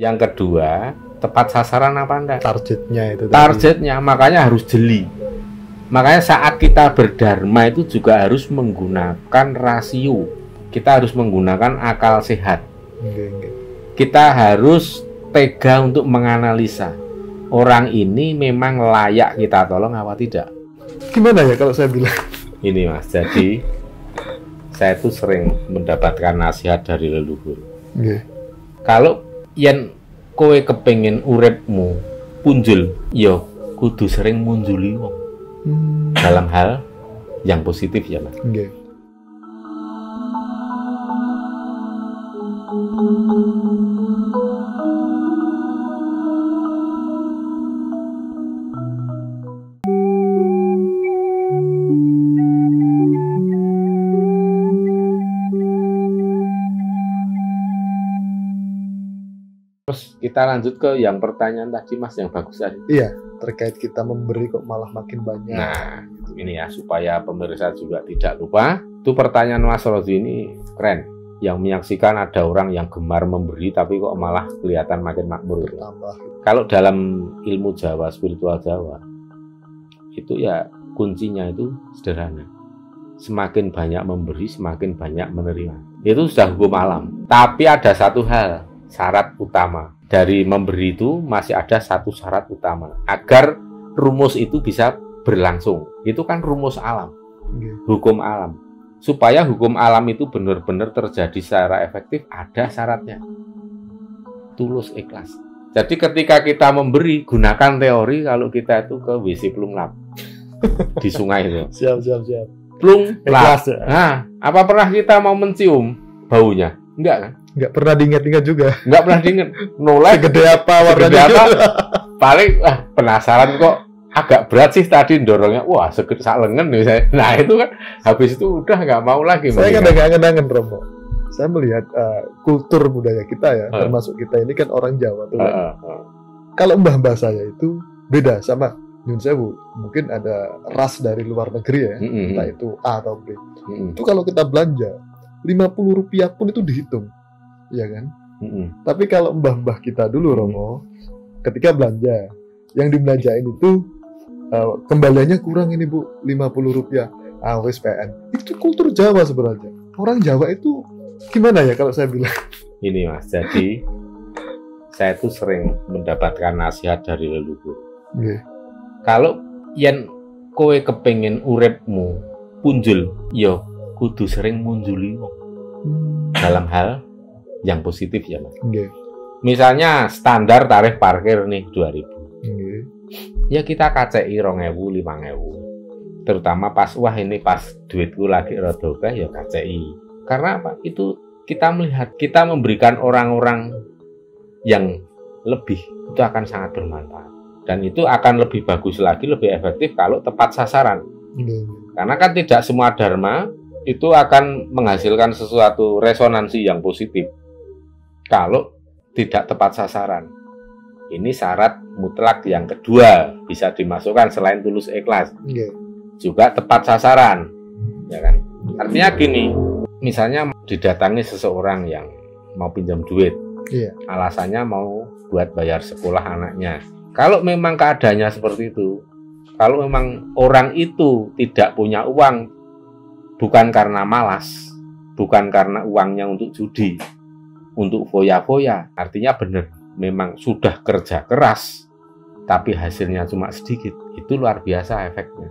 Yang kedua, tepat sasaran apa enggak? Targetnya itu tadi. Targetnya, makanya harus jeli. Makanya saat kita berdharma itu juga harus menggunakan rasio. Kita harus menggunakan akal sehat. Kita harus tega untuk menganalisa. Orang ini memang layak kita tolong apa tidak? Gimana ya kalau saya bilang? Ini Mas, jadi saya tuh sering mendapatkan nasihat dari leluhur. Kalau yen kowe kepengin uripmu punjul, yo kudu sering munjuli wong. Dalam hal yang positif ya Mas. Terus kita lanjut ke yang pertanyaan tadi Mas yang bagus tadi. Iya, terkait kita memberi kok malah makin banyak. Nah, ini ya supaya pemirsa juga tidak lupa. Itu pertanyaan Mas Rozi ini keren. Yang menyaksikan ada orang yang gemar memberi tapi kok malah kelihatan makin makmur. Kalau dalam ilmu Jawa, spiritual Jawa, itu ya kuncinya itu sederhana. Semakin banyak memberi, semakin banyak menerima. Itu sudah hukum alam. Tapi ada satu hal. Syarat utama dari memberi itu masih ada satu syarat utama agar rumus itu bisa berlangsung. Itu kan rumus alam, hukum alam. Supaya hukum alam itu benar-benar terjadi secara efektif, ada syaratnya. Tulus ikhlas. Jadi ketika kita memberi, gunakan teori kalau kita itu ke WC plung lap di sungai itu. Siap. Plung lap. Ya. Nah, apa pernah kita mau mencium baunya? Enggak kan? Nggak pernah diingat-ingat juga. Nggak pernah diingat. Nolai Segede apa warnanya? Paling penasaran kok agak berat sih tadi dorongnya. Wah, segede sak lengan misalnya. Nah itu kan habis itu udah nggak mau lagi. Saya kadang-kadang Romo. Saya melihat kultur budaya kita ya, termasuk kita ini kan orang Jawa tuh. Kalau mbah-mbah saya itu beda sama Nyun Sewu. Mungkin ada ras dari luar negeri ya, entah itu A atau B. Itu kalau kita belanja Rp50 pun itu dihitung. Iya kan? Tapi kalau mbah-mbah kita dulu Romo, ketika belanja, yang dibelanjain itu kembaliannya kurang ini Bu, Rp50. Wis PN. Itu kultur Jawa sebenarnya. Orang Jawa itu gimana ya kalau saya bilang? Ini Mas, jadi saya tuh sering mendapatkan nasihat dari leluhur. Kalau yen kowe kepengin uripmu punjul, yo kudu sering munjuli wong. Dalam hal yang positif ya Mas. Misalnya standar tarif parkir nih 2.000. Ya kita kacei 2.000, 5.000. Terutama pas wah ini pas duitku lagi rada akeh ya kacei. Karena apa? Itu kita melihat kita memberikan orang-orang yang lebih itu akan sangat bermanfaat. Dan itu akan lebih bagus lagi, lebih efektif kalau tepat sasaran. Karena kan tidak semua dharma itu akan menghasilkan sesuatu resonansi yang positif kalau tidak tepat sasaran. Ini syarat mutlak yang kedua bisa dimasukkan selain tulus ikhlas. Juga tepat sasaran, ya kan? Artinya gini, misalnya didatangi seseorang yang mau pinjam duit, alasannya mau buat bayar sekolah anaknya. Kalau memang keadaannya seperti itu, kalau memang orang itu tidak punya uang, bukan karena malas, bukan karena uangnya untuk judi, untuk foya-foya, artinya benar, memang sudah kerja keras, tapi hasilnya cuma sedikit, itu luar biasa efeknya.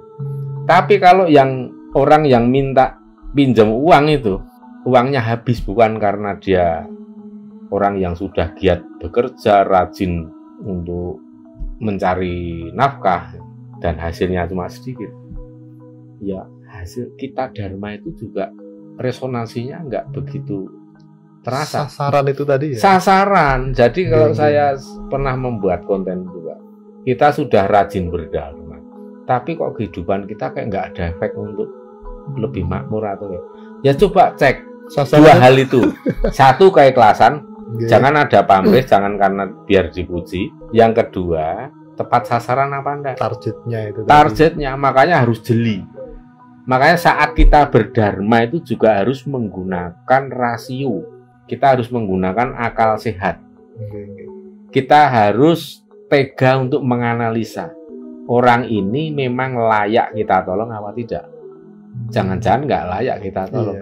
Tapi kalau yang orang yang minta pinjam uang itu, uangnya habis bukan karena dia orang yang sudah giat bekerja, rajin untuk mencari nafkah, dan hasilnya cuma sedikit, ya hasil kita dharma itu juga resonansinya nggak begitu terasa. Sasaran itu tadi ya? Sasaran. Jadi kalau saya pernah membuat konten juga, kita sudah rajin berdharma, tapi kok kehidupan kita kayak nggak ada efek untuk lebih makmur atau ya coba cek sasaran. Dua hal itu. Satu keikhlasan, jangan ada pamrih, jangan karena biar dipuji. Yang kedua, tepat sasaran apa enggak? Targetnya itu tadi. Targetnya, makanya harus jeli. Makanya saat kita berdharma itu juga harus menggunakan rasio. Kita harus menggunakan akal sehat. Kita harus tega untuk menganalisa orang ini memang layak kita tolong apa tidak. Jangan-jangan nggak layak kita tolong.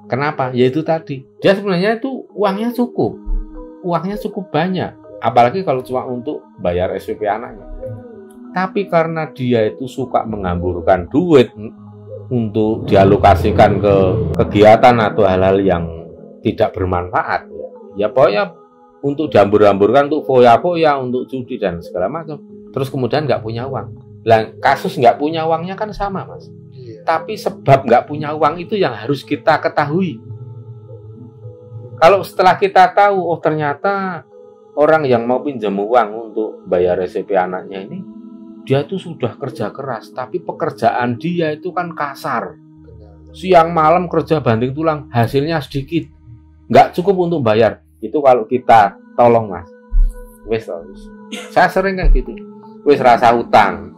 Kenapa? Ya itu tadi. Dia sebenarnya itu uangnya cukup banyak. Apalagi kalau cuma untuk bayar SPP anaknya. Tapi karena dia itu suka menghamburkan duit untuk dialokasikan ke kegiatan atau hal-hal yang tidak bermanfaat, ya pokoknya untuk dihambur-hamburkan untuk foya-foya, untuk judi dan segala macam. Terus kemudian nggak punya uang. Lah kasus nggak punya uangnya kan sama, Mas. Tapi sebab nggak punya uang itu yang harus kita ketahui. Kalau setelah kita tahu, oh ternyata orang yang mau pinjam uang untuk bayar SPP anaknya ini, dia tuh sudah kerja keras, tapi pekerjaan dia itu kan kasar. Siang malam kerja banting tulang, hasilnya sedikit, nggak cukup untuk bayar. Itu kalau kita tolong, Mas. Wes, saya sering kayak gitu. Wes rasa utang,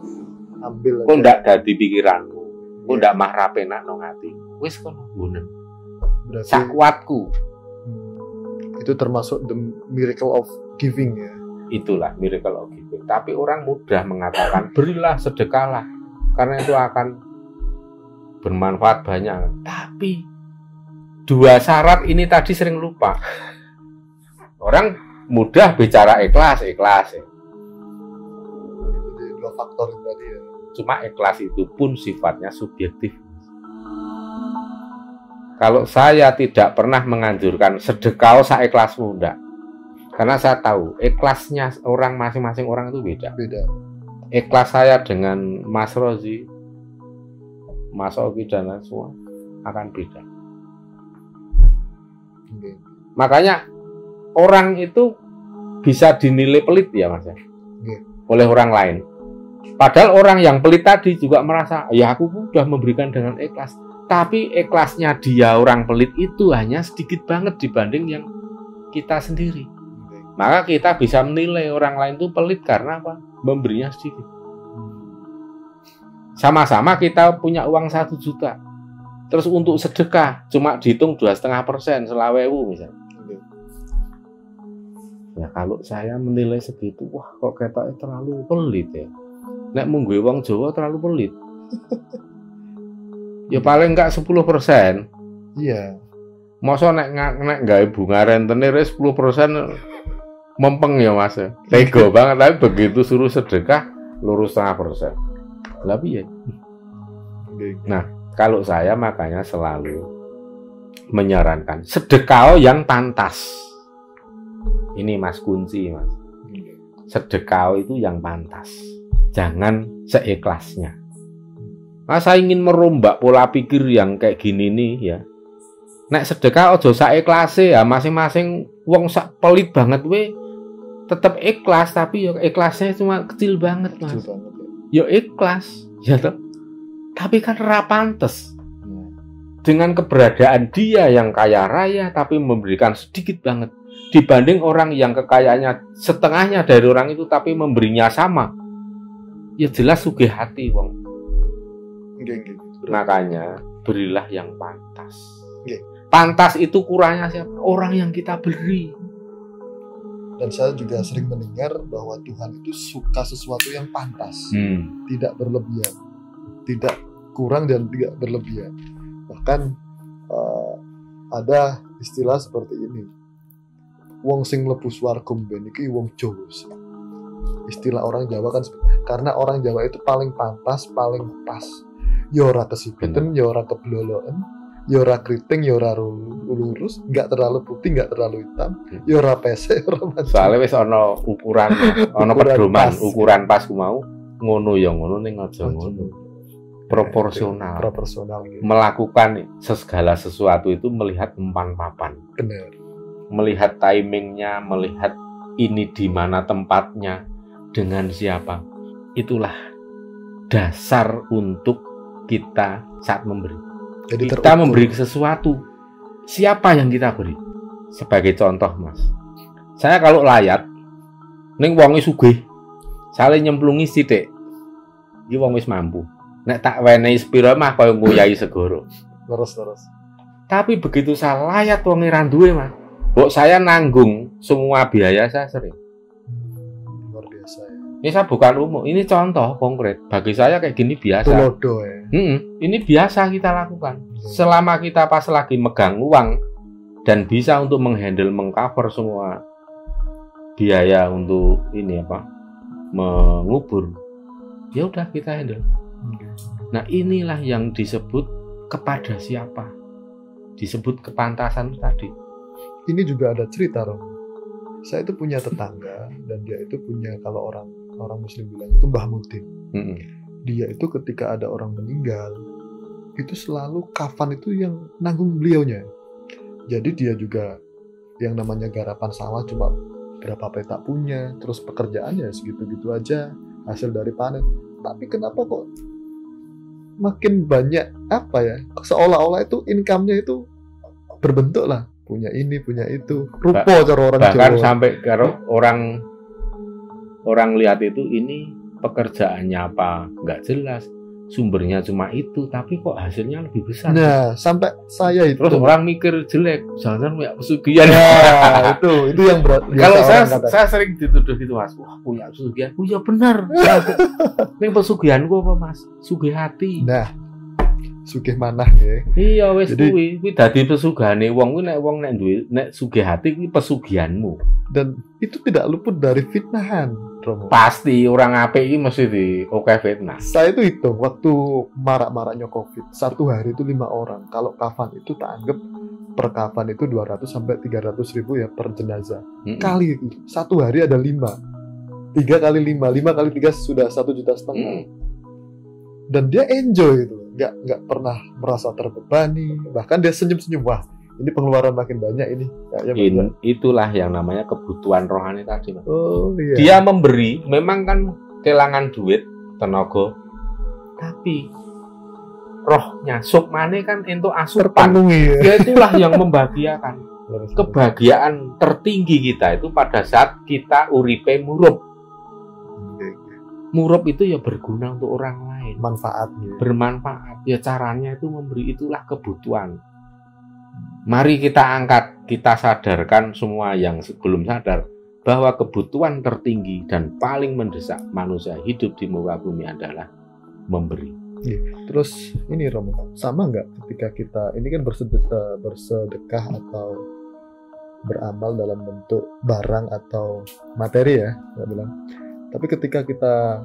ambil. Kok ndak dadi pikiranku, kok ndak mah rapenak nang ati. Wes kono gunen. Sak kuatku. Itu termasuk the miracle of giving ya. Itulah miracle of giving. Tapi orang mudah mengatakan berilah, sedekahlah, karena itu akan bermanfaat banyak. Tapi dua syarat ini tadi sering lupa. Orang mudah bicara ikhlas ya. Jadi dua faktor itu tadi ya. Cuma ikhlas itu pun sifatnya subjektif. Kalau saya tidak pernah menganjurkan sedekah saikhlasmu, enggak. Karena saya tahu ikhlasnya orang masing-masing orang itu beda. Ikhlas saya dengan Mas Rozi, Mas Oki dan semua akan beda. Makanya orang itu bisa dinilai pelit ya, Mas, oleh orang lain. Padahal orang yang pelit tadi juga merasa, ya aku sudah memberikan dengan ikhlas. Tapi ikhlasnya dia orang pelit itu hanya sedikit banget dibanding yang kita sendiri. Maka kita bisa menilai orang lain itu pelit karena apa? Memberinya sedikit. Sama-sama kita punya uang 1 juta. Terus untuk sedekah cuma dihitung 2,5%, 20.000 misalnya. Ya kalau saya menilai segitu, wah kok ketoknya terlalu pelit ya. Nek mungguhe wong Jawa terlalu pelit. Ya paling enggak 10%. Iya. Masa nek gawe bunga rentenir 10% mempeng ya, Mas. Tego banget, tapi begitu suruh sedekah lurus 0,5%. Lah piye? Nah, kalau saya makanya selalu menyarankan sedekah yang pantas. Ini Mas kunci, Mas. Sedekah itu yang pantas. Jangan seikhlasnya. Saya ingin merombak pola pikir yang kayak gini nih ya. Nek sedekah aja saiklase ya, masing-masing wong sak pelit banget we tetap ikhlas, tapi ya ikhlasnya cuma kecil banget, Mas. Ya ikhlas, ya toh. Tapi kan ra pantes. Dengan keberadaan dia yang kaya raya tapi memberikan sedikit banget dibanding orang yang kekayaannya setengahnya dari orang itu tapi memberinya sama. Ya jelas sugih hati wong. Makanya berilah yang pantas. Pantas itu kurangnya siapa? Orang yang kita beri. Dan saya juga sering mendengar bahwa Tuhan itu suka sesuatu yang pantas, tidak berlebihan, tidak kurang dan tidak berlebihan. Bahkan ada istilah seperti ini, wong sing mlebu swarga mben iki wong Jawa. Istilah orang Jawa kan karena orang Jawa itu paling pantas, paling pas. Ya ora kesibeten, ya ora kebloloken, ya ora kriting, ya ora lurus, enggak terlalu putih, enggak terlalu hitam, ya ora pesek, ora macam. Soalnya wis ana ukuran, ana pedoman, ukuran pas ku mau, ngono ya ngono ning aja ngono. Proporsional. Gitu. Melakukan segala sesuatu itu melihat empan papan. Benar. Melihat timingnya, melihat ini di mana tempatnya, dengan siapa. Itulah dasar untuk kita saat memberi. Jadi kita memberi sesuatu, siapa yang kita beri? Sebagai contoh, Mas, saya kalau layat ning wong wis sugih, saya nyemplungi sithik, iki wong wis mampu. Nek tak wenehi sepira mah kaya nguyai segoro. Terus. Tapi begitu saya layat wong ra duwe, Mas, Kok saya nanggung semua biaya saya sering. Luar biasa ya. Ini saya bukan umum, ini contoh konkret. Bagi saya kayak gini biasa. Tulodo ya. Ini biasa kita lakukan. Selama kita pas lagi megang uang dan bisa untuk menghandle, mengcover semua biaya untuk ini mengubur, ya udah kita handle. Nah inilah yang disebut kepada siapa, disebut kepantasan tadi. Ini juga ada cerita, Rom. Saya itu punya tetangga dan dia itu punya, kalau orang Muslim bilang itu Mbah Mudin. Dia itu ketika ada orang meninggal itu selalu kafan itu yang nanggung beliaunya. Jadi dia juga yang namanya garapan sawah cuma berapa petak punya, terus pekerjaannya segitu-gitu aja hasil dari panen. Tapi kenapa kok makin banyak seolah-olah itu income-nya itu berbentuk lah, punya ini punya itu, rupo cara orang Jawa. Bahkan sampai kalau orang lihat itu ini pekerjaannya apa nggak jelas, sumbernya cuma itu, tapi kok hasilnya lebih besar. Nah sampai saya itu terus orang mikir jelek, jangan punya pesugihan. Nah, itu yang berat. Kalau saya sering dituduh gitu, Mas, wah punya pesugihan. Oh ya benar. Ini pesugihanku apa, Mas? Sugih hati. Nah, sugih manah ya. Iya wis kuwi dadi pesugihane wong kuwi, nek wong nek sugih hati kuwi pesugihanmu. Dan itu tidak luput dari fitnahan, Romo. Pasti orang apik iki mesti fitnah. Saya itu hitung waktu marak-maraknya Covid, satu hari itu 5 orang. Kalau kafan itu tak anggap per kafan itu 200 sampai 300 ribu ya per jenazah. Kali satu hari ada 5. 3 kali 5 kali 3 sudah 1,5 juta. Dan dia enjoy itu, nggak pernah merasa terbebani, bahkan dia senyum-senyum, wah ini pengeluaran makin banyak ini. Itulah yang namanya kebutuhan rohani tadi, Mas. Oh, iya. Dia memberi, memang kan kelangan duit, tenaga, tapi rohnya, sukmane kan entuk asupan. Ya. Dia itulah yang membahagiakan. Kebahagiaan tertinggi kita itu pada saat kita uripe murup. Murup itu ya berguna untuk orang lain. Manfaatnya. Bermanfaat. Ya caranya itu memberi, itulah kebutuhan. Mari kita angkat, kita sadarkan semua yang belum sadar bahwa kebutuhan tertinggi dan paling mendesak manusia hidup di muka bumi adalah memberi. Terus ini Romo, sama nggak ketika kita ini kan bersedekah atau beramal dalam bentuk barang atau materi ya, saya bilang. Tapi ketika kita,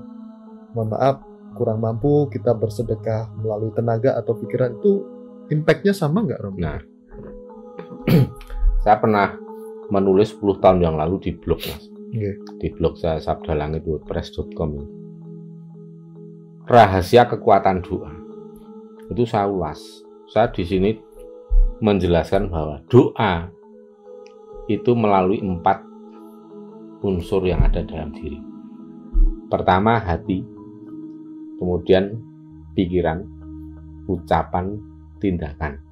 mohon maaf, kurang mampu, kita bersedekah melalui tenaga atau pikiran, itu impact-nya sama nggak, Romo? Nah, saya pernah menulis 10 tahun yang lalu di blog, Mas. Di blog saya sabdalangit.wordpress.com. Rahasia kekuatan doa. Itu saya ulas. Saya di sini menjelaskan bahwa doa itu melalui 4 unsur yang ada dalam diri. Pertama hati, kemudian pikiran, ucapan, tindakan,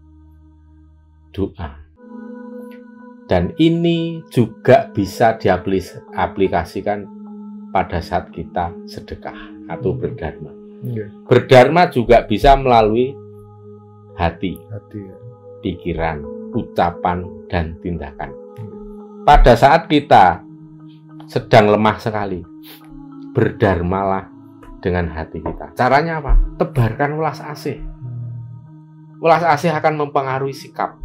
doa. Dan ini juga bisa diaplikasikan pada saat kita sedekah atau berdharma. Berdharma juga bisa melalui hati, pikiran, ucapan, dan tindakan. Pada saat kita sedang lemah sekali, berdharmalah dengan hati kita. Caranya apa? Tebarkan welas asih. Welas asih akan mempengaruhi sikap,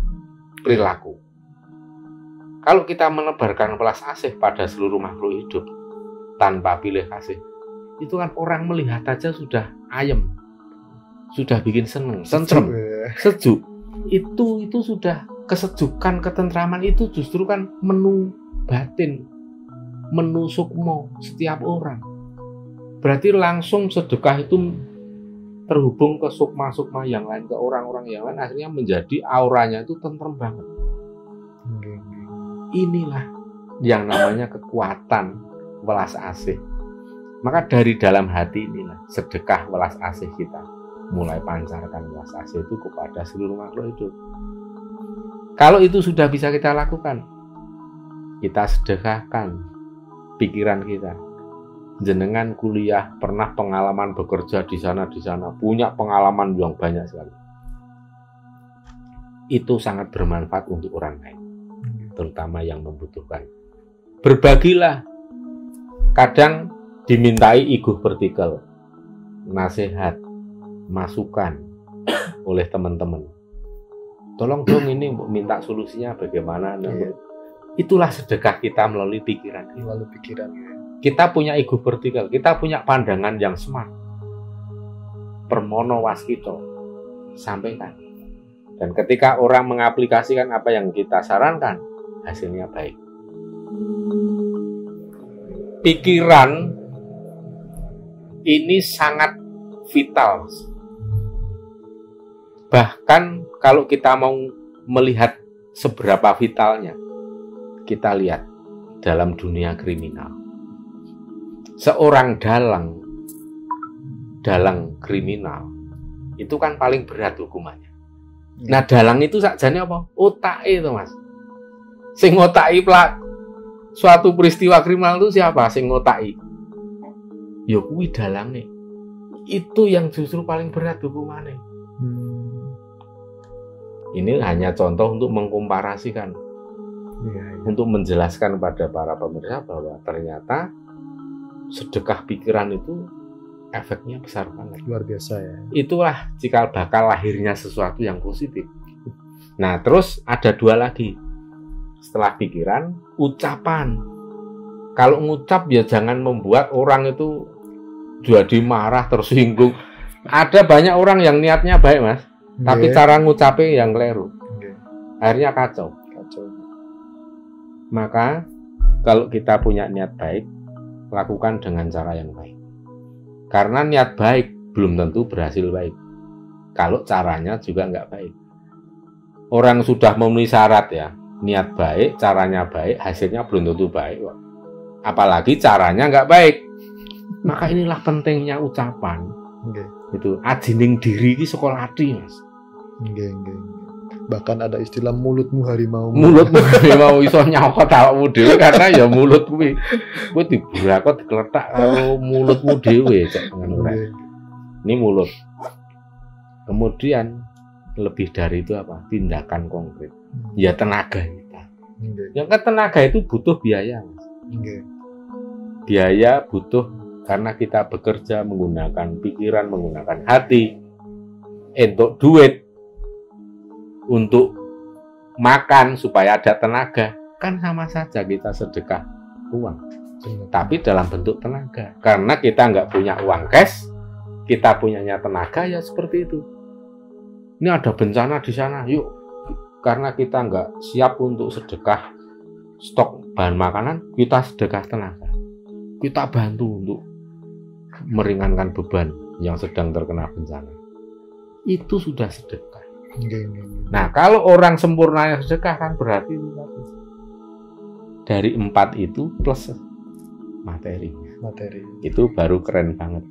perilaku. Kalau kita menebarkan welas asih pada seluruh makhluk hidup tanpa pilih kasih, itu kan orang melihat aja sudah ayem, sudah bikin seneng, tentrem, sejuk. Itu sudah kesejukan, ketentraman itu justru kan menu batin, menu sukmo setiap orang. Berarti langsung sedekah itu terhubung ke sukma-sukma yang lain, ke orang-orang yang lain, akhirnya menjadi auranya itu tentrem banget. Inilah yang namanya kekuatan welas asih. Maka dari dalam hati inilah sedekah welas asih kita mulai pancarkan welas asih itu kepada seluruh makhluk hidup. Kalau itu sudah bisa kita lakukan, kita sedekahkan pikiran kita. Jenengan kuliah pernah pengalaman bekerja di sana, punya pengalaman yang banyak sekali. Itu sangat bermanfaat untuk orang lain. terutama yang membutuhkan. Berbagilah. Kadang dimintai iguh vertikal, nasihat, masukan oleh teman-teman. Tolong dong ini minta solusinya bagaimana. Itulah sedekah kita melalui pikiran. Kita punya iguh vertikal, kita punya pandangan yang smart. Permono waskito, sampaikan. Dan ketika orang mengaplikasikan apa yang kita sarankan, hasilnya baik. Pikiran ini sangat vital. Bahkan kalau kita mau melihat seberapa vitalnya, kita lihat dalam dunia kriminal. Seorang dalang kriminal itu kan paling berat hukumannya. Nah, dalang itu sakjane apa? Otake itu, Mas. Sing ngotaki suatu peristiwa kriminal itu siapa? Sing ngotaki. Ya kuwi dalange. Itu yang justru paling berat hukumannya. Ini hanya contoh untuk mengkomparasikan. Untuk menjelaskan pada para pemirsa bahwa ternyata sedekah pikiran itu efeknya besar banget. Luar biasa ya. Itulah cikal bakal lahirnya sesuatu yang positif. Nah, terus ada dua lagi. Setelah pikiran, ucapan. Kalau ngucap ya jangan membuat orang itu jadi marah, tersinggung. Ada banyak orang yang niatnya baik, Mas. Tapi cara ngucapnya yang keliru. Akhirnya kacau. Maka kalau kita punya niat baik, lakukan dengan cara yang baik. Karena niat baik belum tentu berhasil baik. Kalau caranya juga nggak baik. Orang sudah memenuhi syarat ya, niat baik, caranya baik, hasilnya belum tentu baik. Apalagi caranya nggak baik. Maka inilah pentingnya ucapan. Itu ajining diri ini sekolah hati, Mas. Bahkan ada istilah mulutmu harimau. Mulutmu harimau iso nyawat awakmu dhewe karena ya mulut kuwi. Kuwi diburakot dikletak karo mulutmu dhewe cek ngono rek. Ini mulut. Kemudian lebih dari itu apa? Tindakan konkret. Ya tenaga kita. Yang kan tenaga itu butuh biaya, Mas. Biaya butuh karena kita bekerja menggunakan pikiran, menggunakan hati. Untuk duit, untuk makan supaya ada tenaga, kan sama saja kita sedekah uang, tapi dalam bentuk tenaga. Karena kita nggak punya uang cash, kita punyanya tenaga, ya seperti itu. Ini ada bencana di sana, yuk. Karena kita nggak siap untuk sedekah stok bahan makanan, kita sedekah tenaga. Kita bantu untuk meringankan beban yang sedang terkena bencana. Itu sudah sedekah. Nah, kalau orang sempurna yang sedekah kan berarti dari 4 itu plus materi. Itu baru keren banget.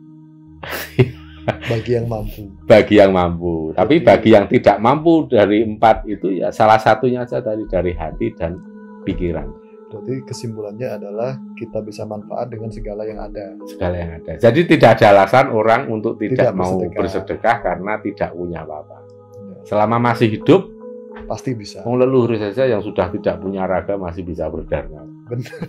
Bagi yang mampu. Bagi yang mampu. Tapi bagi yang tidak mampu dari 4 itu ya salah satunya saja dari hati dan pikiran. Berarti kesimpulannya adalah kita bisa manfaat dengan segala yang ada. Segala yang ada. Jadi tidak ada alasan orang untuk tidak mau bersedekah karena tidak punya apa-apa. Selama masih hidup, pasti bisa. Mau leluhur saja yang sudah tidak punya raga masih bisa berdharma. Benar.